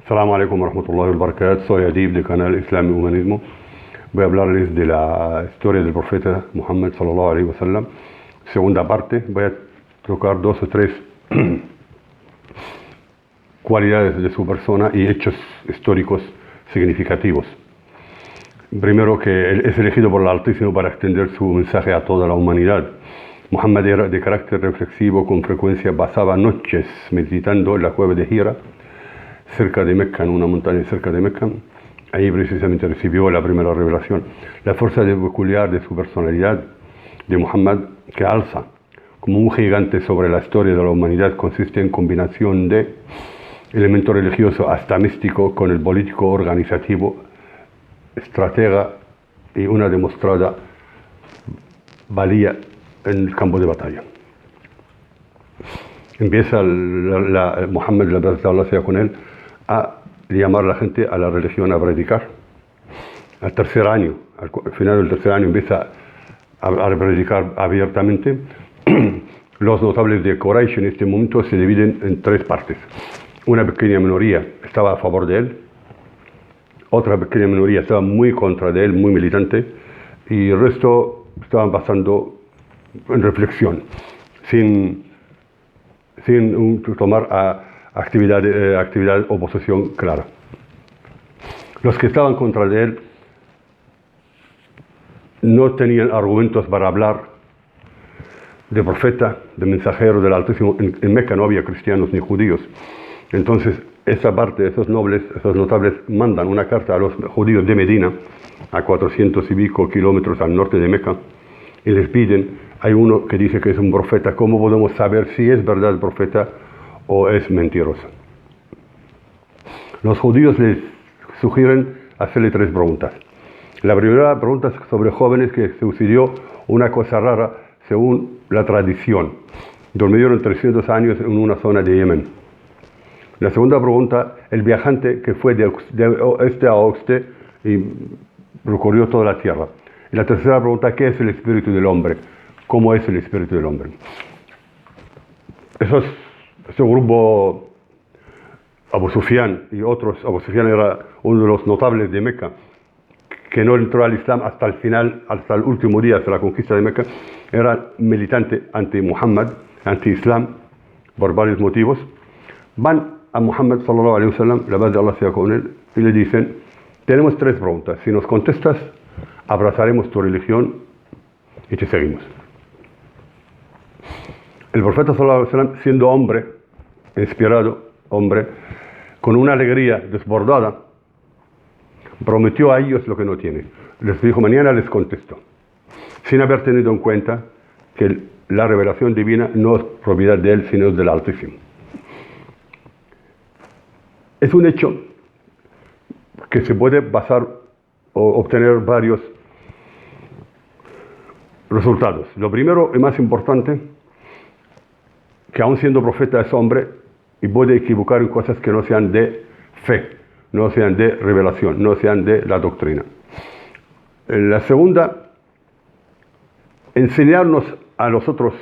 Assalamu alaikum warahmatullahi wabarakatuh. Soy Adib del canal Islam y Humanismo. Voy a hablarles de la historia del profeta Muhammad sallallahu alaihi wasallam. Segunda parte, voy a tocar dos o tres cualidades de su persona y hechos históricos significativos. Primero, que él es elegido por el Altísimo para extender su mensaje a toda la humanidad. Muhammad era de carácter reflexivo, con frecuencia pasaba noches meditando en la cueva de Hira, cerca de Mecca, en una montaña cerca de Mecca. Ahí precisamente recibió la primera revelación. La fuerza peculiar de su personalidad de Muhammad, que alza como un gigante sobre la historia de la humanidad, consiste en combinación de elemento religioso hasta místico con el político organizativo, estratega y una demostrada valía en el campo de batalla. Empieza Muhammad, la paz de Allah sea con él, a llamar a la gente a la religión, a predicar. Al tercer año, al final del tercer año, empieza a predicar abiertamente. Los notables de Quraysh en este momento se dividen en tres partes. Una pequeña minoría estaba a favor de él, otra pequeña minoría estaba muy contra de él, muy militante, y el resto estaban pasando en reflexión, sin tomar actividad de oposición clara. Los que estaban contra de él no tenían argumentos para hablar de profeta, de mensajero del Altísimo. En Meca no había cristianos ni judíos. Entonces, esa parte, esos notables, mandan una carta a los judíos de Medina, a 400 y pico kilómetros al norte de Meca, y les piden, hay uno que dice que es un profeta, ¿cómo podemos saber si es verdad el profeta o es mentiroso? Los judíos les sugieren hacerle tres preguntas. La primera pregunta es sobre jóvenes que sucedió una cosa rara según la tradición. Durmieron 300 años en una zona de Yemen. La segunda pregunta, el viajante que fue de este a oeste y recorrió toda la tierra. Y la tercera pregunta, ¿qué es el espíritu del hombre? ¿Cómo es el espíritu del hombre? Ese grupo, Abu Sufyan y otros, Abu Sufyan era uno de los notables de Meca, que no entró al Islam hasta el final, hasta el último día, hasta la conquista de Meca, era militante anti-Muhammad, anti-Islam, por varios motivos. Van a Muhammad sallallahu alaihi wasallam, la paz de Allah sea con él, y le dicen, tenemos tres preguntas, si nos contestas, abrazaremos tu religión y te seguimos. El profeta sallallahu alaihi wasallam, siendo hombre, inspirado, hombre, con una alegría desbordada, prometió a ellos lo que no tienen. Les dijo, mañana les contesto, sin haber tenido en cuenta que la revelación divina no es propiedad de él, sino es del Altísimo. Es un hecho que se puede basar o obtener varios resultados. Lo primero y más importante, que aun siendo profeta es hombre y puede equivocar en cosas que no sean de fe, no sean de revelación, no sean de la doctrina. La segunda, enseñarnos a nosotros,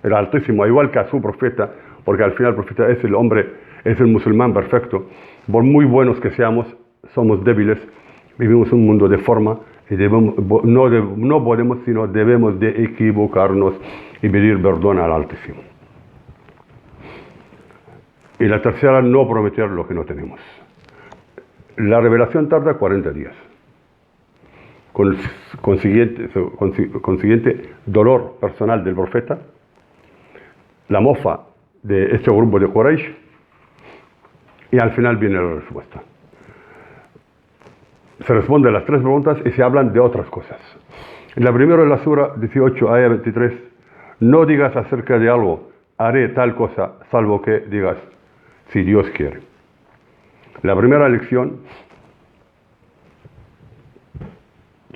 el Altísimo, igual que a su profeta, porque al final el profeta es el hombre, es el musulmán perfecto. Por muy buenos que seamos, somos débiles, vivimos un mundo de forma y no podemos, sino debemos de equivocarnos y pedir perdón al Altísimo. Y la tercera, no prometer lo que no tenemos. La revelación tarda 40 días. Con consiguiente dolor personal del profeta, la mofa de este grupo de Quraysh, y al final viene la respuesta. Se responden las tres preguntas y se hablan de otras cosas. La primera es la sura 18, ayah 23. No digas acerca de algo, haré tal cosa, salvo que digas, si Dios quiere. La primera lección,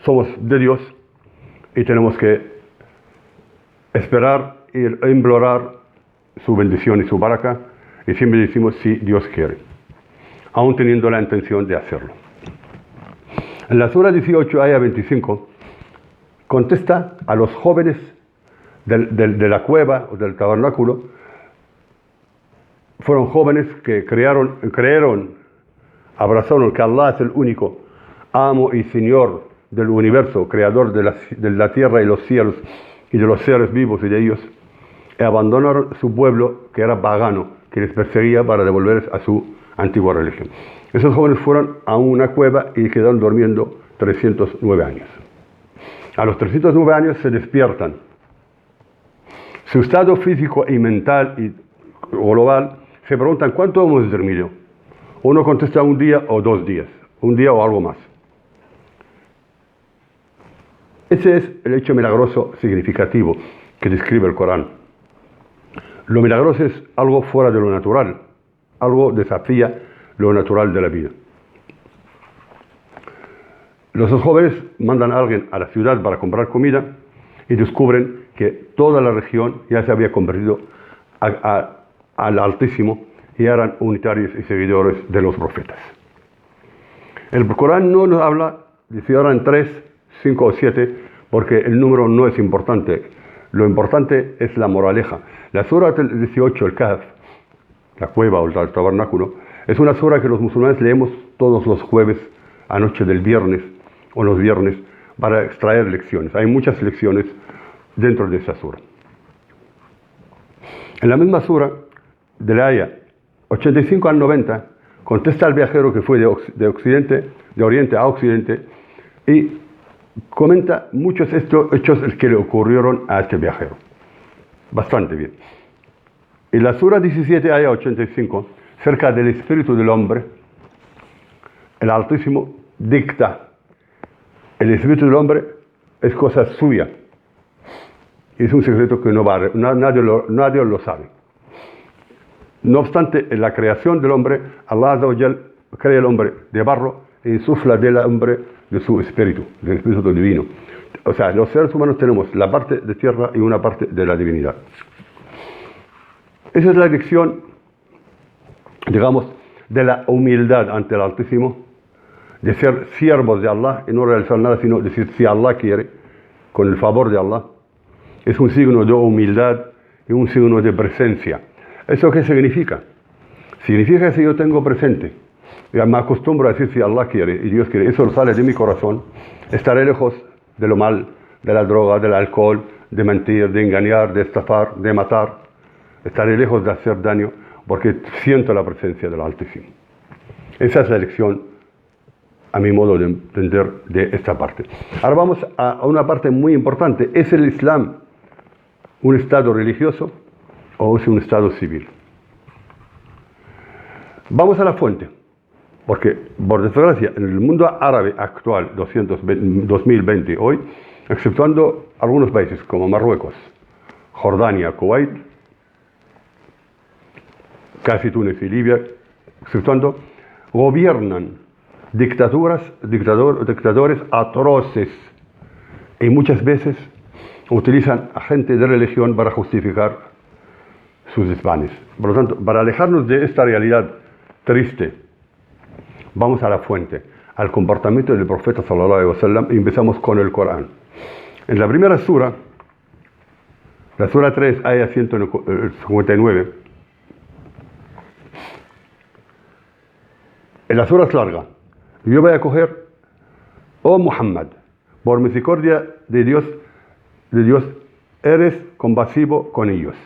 somos de Dios y tenemos que esperar e implorar su bendición y su baraka, y siempre decimos si Dios quiere, aún teniendo la intención de hacerlo. En la sura 18, ayah 25, contesta a los jóvenes de la cueva o del tabernáculo. Fueron jóvenes que creyeron abrazaron que Allah es el único amo y señor del universo, creador de la tierra y los cielos y de los seres vivos y de ellos, y abandonaron su pueblo que era pagano, que les perseguía para devolverles a su antigua religión. Esos jóvenes fueron a una cueva y quedaron durmiendo 309 años. A los 309 años se despiertan. Su estado físico y mental y global se preguntan ¿cuánto hemos dormido? Uno contesta 1 día o 2 días, 1 día o algo más. Ese es el hecho milagroso significativo que describe el Corán. Lo milagroso es algo fuera de lo natural, algo desafía lo natural de la vida. Los dos jóvenes mandan a alguien a la ciudad para comprar comida y descubren que toda la región ya se había convertido al Altísimo y eran unitarios y seguidores de los profetas. El Corán no nos habla de si eran 3, 5 o 7, porque el número no es importante. Lo importante es la moraleja. La sura 18, el Kahf, la cueva o el tabernáculo, es una sura que los musulmanes leemos todos los jueves a noche del viernes o los viernes para extraer lecciones. Hay muchas lecciones dentro de esa sura. En la misma sura, de la aya 85 al 90, contesta al viajero que fue de Oriente a Occidente y comenta muchos hechos que le ocurrieron a este viajero. Bastante bien. En la sura 17, aya 85, cerca del espíritu del hombre, el Altísimo dicta. El espíritu del hombre es cosa suya. Es un secreto que nadie lo sabe. No obstante, en la creación del hombre, Allah Azza wa Jal crea el hombre de barro e insufla del hombre de su espíritu, del espíritu divino. O sea, los seres humanos tenemos la parte de tierra y una parte de la divinidad. Esa es la lección, digamos, de la humildad ante el Altísimo, de ser siervos de Allah y no realizar nada, sino decir si Allah quiere, con el favor de Allah. Es un signo de humildad y un signo de presencia. ¿Eso qué significa? Significa que si yo tengo presente, ya me acostumbro a decir si Allah quiere y Dios quiere, eso sale de mi corazón, estaré lejos de lo mal, de la droga, del alcohol, de mentir, de engañar, de estafar, de matar. Estaré lejos de hacer daño porque siento la presencia del Altísimo. Esa es la lección, a mi modo de entender, de esta parte. Ahora vamos a una parte muy importante. ¿Es el Islam un estado religioso o es un estado civil? Vamos a la fuente, porque por desgracia en el mundo árabe actual, 2020 hoy, exceptuando algunos países como Marruecos, Jordania, Kuwait, casi Túnez y Libia, exceptuando, gobiernan dictadores atroces y muchas veces utilizan a gente de religión para justificar sus desvanes. Por lo tanto, para alejarnos de esta realidad triste, vamos a la fuente, al comportamiento del profeta sallallahu alaihi wasallam, y empezamos con el Corán. En la primera sura, la sura 3, aya 159, en la sura es larga. Yo voy a coger, oh Muhammad, por misericordia de Dios, eres compasivo con ellos.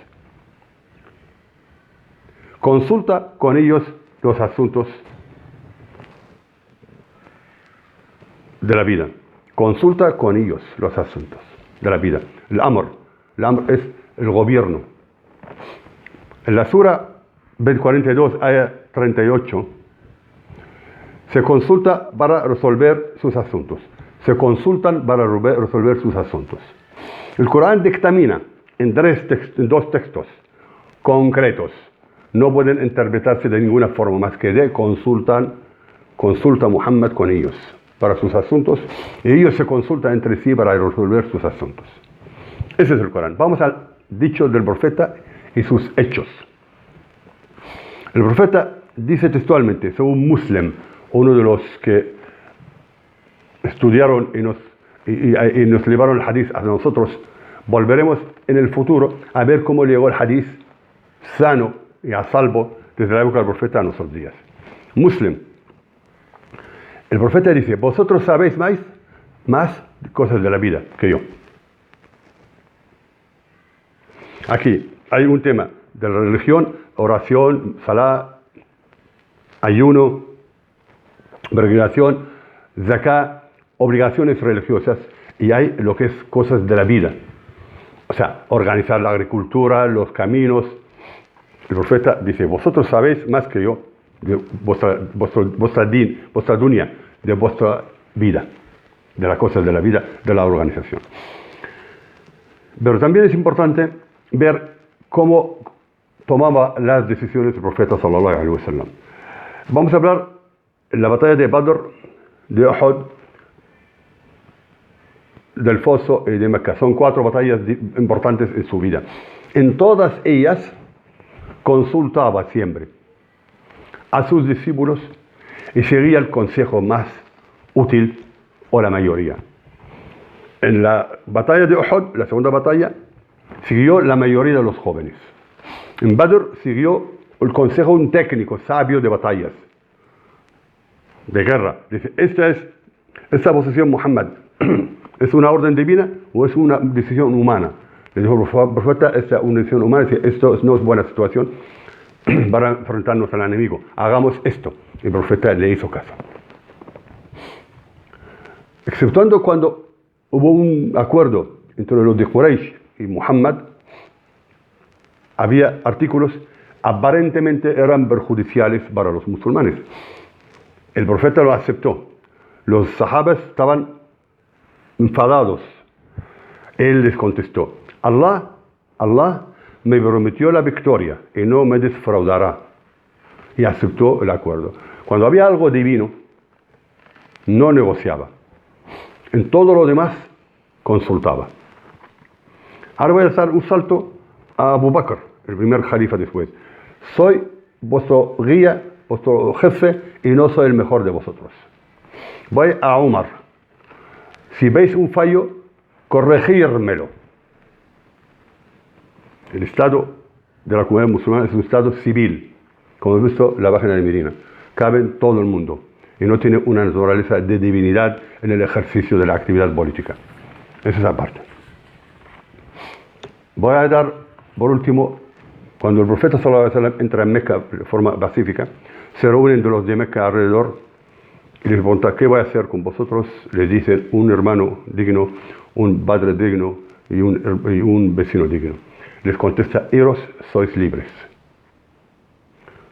Consulta con ellos los asuntos de la vida. Consulta con ellos los asuntos de la vida. El amr es el gobierno. En la sura 42, aya 38, se consulta para resolver sus asuntos. Se consultan para resolver sus asuntos. El Corán dictamina en 2 textos concretos. No pueden interpretarse de ninguna forma más que de consulta Muhammad con ellos para sus asuntos, y ellos se consultan entre sí para resolver sus asuntos. Ese es el Corán. Vamos al dicho del profeta y sus hechos. El profeta dice textualmente, según Muslim, uno de los que estudiaron y nos llevaron el hadith a nosotros, volveremos en el futuro a ver cómo llegó el hadith sano y a salvo desde la época del profeta a nuestros días. Muslim El profeta dice, vosotros sabéis más cosas de la vida que yo. Aquí hay un tema de la religión, oración, salá, ayuno, peregrinación, zakah, obligaciones religiosas, y hay lo que es cosas de la vida. O sea, organizar la agricultura, los caminos. El profeta dice, vosotros sabéis más que yo de vuestra dunya, de vuestra vida, de las cosas de la vida, de la organización. Pero también es importante ver cómo tomaba las decisiones del profeta sallallahu alaihi wasallam. Vamos a hablar de la batalla de Badr, de Uhud, del Foso y de Mecca. Son 4 batallas importantes en su vida. En todas ellas consultaba siempre a sus discípulos y seguía el consejo más útil o la mayoría. En la batalla de Uhud, la segunda batalla, siguió la mayoría de los jóvenes. En Badr siguió el consejo de un técnico sabio de batallas, de guerra. Dice, esta posición, Muhammad, ¿es una orden divina o es una decisión humana? Le dijo el profeta, esta es una decisión humana. Dice, esto no es buena situación para enfrentarnos al enemigo. Hagamos esto. Y el profeta le hizo caso. Exceptuando cuando hubo un acuerdo entre los de Quraysh y Muhammad, había artículos aparentemente eran perjudiciales para los musulmanes. El profeta lo aceptó. Los sahabas estaban enfadados. Él les contestó, Allah me prometió la victoria y no me defraudará. Y aceptó el acuerdo. Cuando había algo divino, no negociaba. En todo lo demás, consultaba. Ahora voy a dar un salto a Abu Bakr, el primer califa después. Soy vuestro guía, vuestro jefe, y no soy el mejor de vosotros. Voy a Umar. Si veis un fallo, corregírmelo. El Estado de la comunidad musulmana es un Estado civil. Como hemos visto, la página de Medina. Cabe en todo el mundo. Y no tiene una naturaleza de divinidad en el ejercicio de la actividad política. Esa es esa parte. Voy a dar, por último, cuando el profeta sallallahu alaihi wasallam entra en Mecca de forma pacífica, se reúnen de los de Mecca alrededor y les pregunta, ¿qué voy a hacer con vosotros? Les dicen, un hermano digno, un padre digno y un vecino digno. Les contesta, iros, sois libres.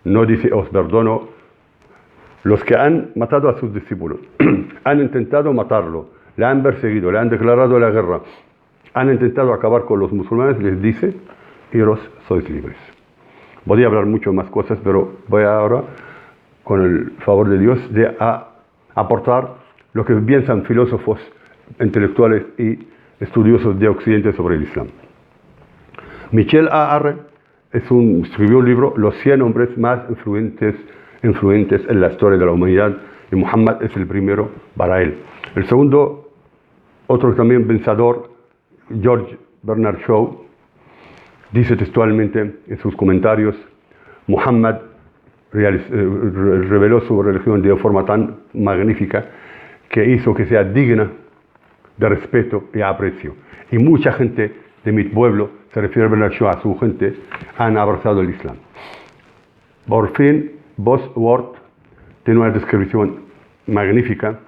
No dice, os perdono. Los que han matado a sus discípulos, han intentado matarlo, le han perseguido, le han declarado la guerra, han intentado acabar con los musulmanes, les dice, iros, sois libres. Podría hablar mucho más cosas, pero voy ahora, con el favor de Dios, de aportar lo que piensan filósofos, intelectuales y estudiosos de Occidente sobre el Islam. Michel A. Arre escribió un libro, Los 100 hombres más influentes en la historia de la humanidad, y Muhammad es el primero para él. El segundo, otro también pensador, George Bernard Shaw, dice textualmente en sus comentarios, Muhammad reveló su religión de forma tan magnífica que hizo que sea digna de respeto y aprecio. Y mucha gente de mi pueblo, se refiere a Bernard Shaw, a su gente, han abrazado el Islam. Por fin, Bosworth tiene una descripción magnífica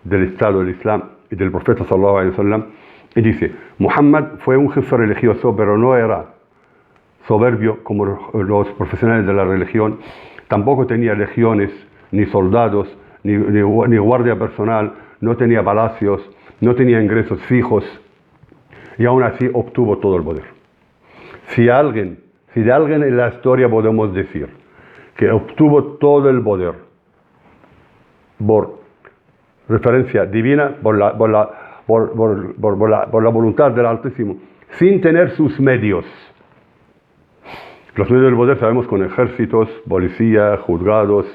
del estado del Islam y del profeta sallallahu alaihi wasallam y dice, Muhammad fue un jefe religioso, pero no era soberbio como los profesionales de la religión, tampoco tenía legiones, ni soldados, ni guardia personal, no tenía palacios, no tenía ingresos fijos, y aún así obtuvo todo el poder. Si de alguien en la historia podemos decir que obtuvo todo el poder por referencia divina, por la voluntad del Altísimo, sin tener sus medios. Los medios del poder sabemos con ejércitos, policía, juzgados,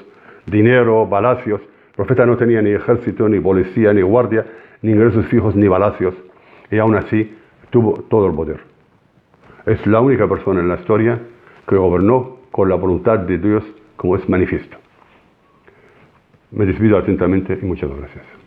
dinero, palacios. El profeta no tenía ni ejército, ni policía, ni guardia, ni ingresos fijos, ni palacios. Y aún así tuvo todo el poder. Es la única persona en la historia que gobernó con la voluntad de Dios, como es manifiesto. Me despido atentamente y muchas gracias.